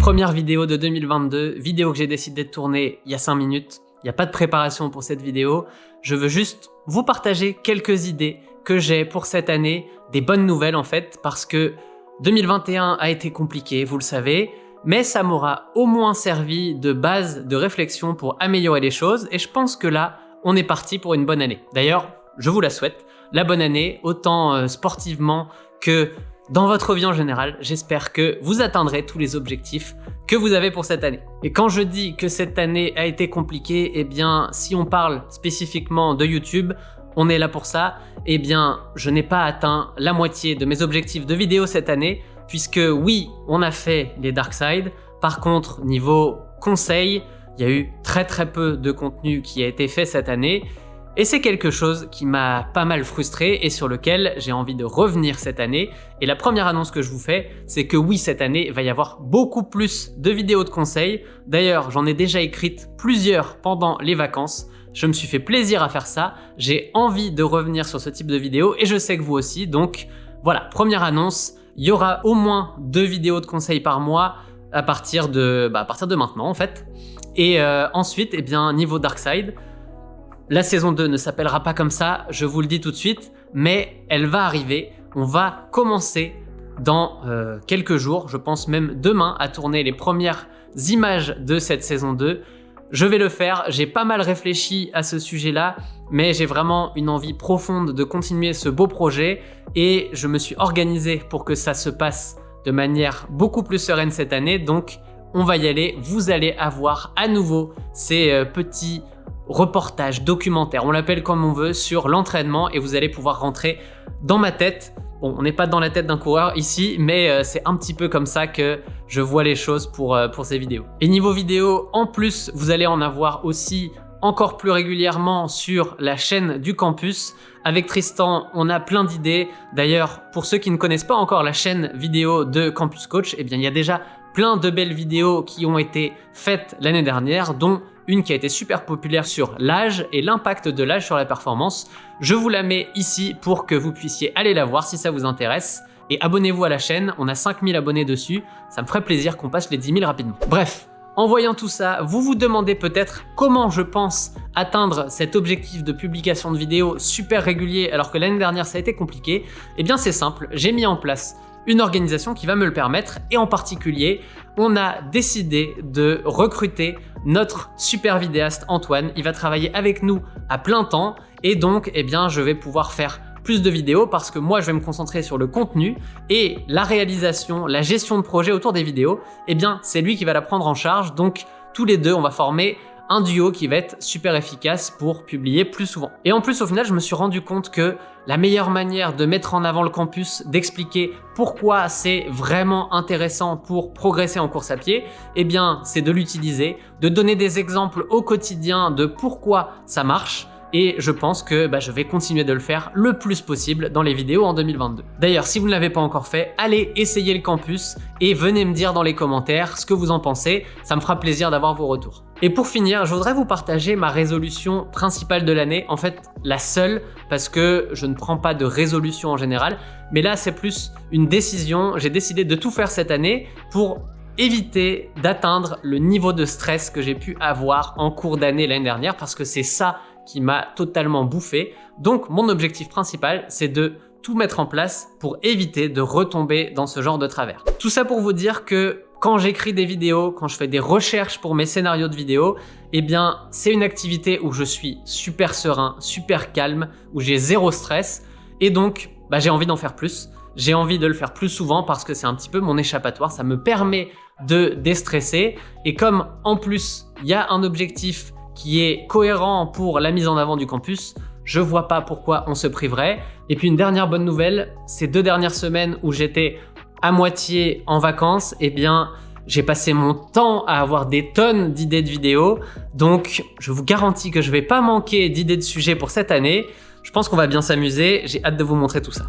Première vidéo de 2022, vidéo que j'ai décidé de tourner il y a 5 minutes. Il n'y a pas de préparation pour cette vidéo. Je veux juste vous partager quelques idées que j'ai pour cette année, des bonnes nouvelles en fait, parce que 2021 a été compliqué, vous le savez, mais ça m'aura au moins servi de base de réflexion pour améliorer les choses et je pense que là, on est parti pour une bonne année. D'ailleurs, je vous la souhaite, la bonne année, autant sportivement que dans votre vie en général. J'espère que vous atteindrez tous les objectifs que vous avez pour cette année. Et quand je dis que cette année a été compliquée, eh bien, si on parle spécifiquement de YouTube, on est là pour ça, eh bien, je n'ai pas atteint la moitié de mes objectifs de vidéo cette année, puisque oui, on a fait les Dark Side. Par contre, niveau conseils, il y a eu très peu de contenu qui a été fait cette année, et c'est quelque chose qui m'a pas mal frustré et sur lequel j'ai envie de revenir cette année. Et la première annonce que je vous fais, c'est que oui, cette année, il va y avoir beaucoup plus de vidéos de conseils. D'ailleurs, j'en ai déjà écrites plusieurs pendant les vacances. Je me suis fait plaisir à faire ça. J'ai envie de revenir sur ce type de vidéos et je sais que vous aussi. Donc voilà, première annonce, il y aura au moins 2 vidéos de conseils par mois à partir de maintenant en fait. Et ensuite, eh bien, niveau Dark Side, la saison 2 ne s'appellera pas comme ça, je vous le dis tout de suite, mais elle va arriver. On va commencer dans quelques jours, je pense même demain, à tourner les premières images de cette saison 2. Je vais le faire, j'ai pas mal réfléchi à ce sujet-là, mais j'ai vraiment une envie profonde de continuer ce beau projet et je me suis organisé pour que ça se passe de manière beaucoup plus sereine cette année. Donc on va y aller, vous allez avoir à nouveau ces petits reportage, documentaire, on l'appelle comme on veut, sur l'entraînement et vous allez pouvoir rentrer dans ma tête. Bon, on n'est pas dans la tête d'un coureur ici, mais c'est un petit peu comme ça que je vois les choses pour ces vidéos. Et niveau vidéo, en plus, vous allez en avoir aussi encore plus régulièrement sur la chaîne du campus. Avec Tristan, on a plein d'idées. D'ailleurs, pour ceux qui ne connaissent pas encore la chaîne vidéo de Campus Coach, eh bien, il y a déjà plein de belles vidéos qui ont été faites l'année dernière, dont une qui a été super populaire sur l'âge et l'impact de l'âge sur la performance. Je vous la mets ici pour que vous puissiez aller la voir si ça vous intéresse. Et abonnez-vous à la chaîne, on a 5000 abonnés dessus, ça me ferait plaisir qu'on passe les 10 000 rapidement. Bref, en voyant tout ça, vous vous demandez peut-être comment je pense atteindre cet objectif de publication de vidéos super régulier alors que l'année dernière ça a été compliqué. Eh bien c'est simple, j'ai mis en place une organisation qui va me le permettre et en particulier, on a décidé de recruter notre super vidéaste Antoine. Il va travailler avec nous à plein temps et donc eh bien, je vais pouvoir faire plus de vidéos parce que moi je vais me concentrer sur le contenu et la réalisation, la gestion de projet autour des vidéos, eh bien c'est lui qui va la prendre en charge. Donc tous les deux on va former un duo qui va être super efficace pour publier plus souvent. Et en plus, au final, je me suis rendu compte que la meilleure manière de mettre en avant le campus, d'expliquer pourquoi c'est vraiment intéressant pour progresser en course à pied, eh bien, c'est de l'utiliser, de donner des exemples au quotidien de pourquoi ça marche. Et je pense que je vais continuer de le faire le plus possible dans les vidéos en 2022. D'ailleurs, si vous ne l'avez pas encore fait, allez essayer le campus et venez me dire dans les commentaires ce que vous en pensez. Ça me fera plaisir d'avoir vos retours. Et pour finir, je voudrais vous partager ma résolution principale de l'année. En fait, la seule, parce que je ne prends pas de résolution en général. Mais là, c'est plus une décision. J'ai décidé de tout faire cette année pour éviter d'atteindre le niveau de stress que j'ai pu avoir en cours d'année l'année dernière parce que c'est ça qui m'a totalement bouffé. Donc mon objectif principal, c'est de tout mettre en place pour éviter de retomber dans ce genre de travers. Tout ça pour vous dire que quand j'écris des vidéos, quand je fais des recherches pour mes scénarios de vidéos, eh bien c'est une activité où je suis super serein, super calme, où j'ai zéro stress et donc j'ai envie d'en faire plus. J'ai envie de le faire plus souvent parce que c'est un petit peu mon échappatoire, ça me permet de déstresser et comme en plus il y a un objectif qui est cohérent pour la mise en avant du campus, je vois pas pourquoi on se priverait. Et puis une dernière bonne nouvelle, ces 2 dernières semaines où j'étais à moitié en vacances, eh bien j'ai passé mon temps à avoir des tonnes d'idées de vidéos, donc je vous garantis que je vais pas manquer d'idées de sujets pour cette année. Je pense qu'on va bien s'amuser, j'ai hâte de vous montrer tout ça.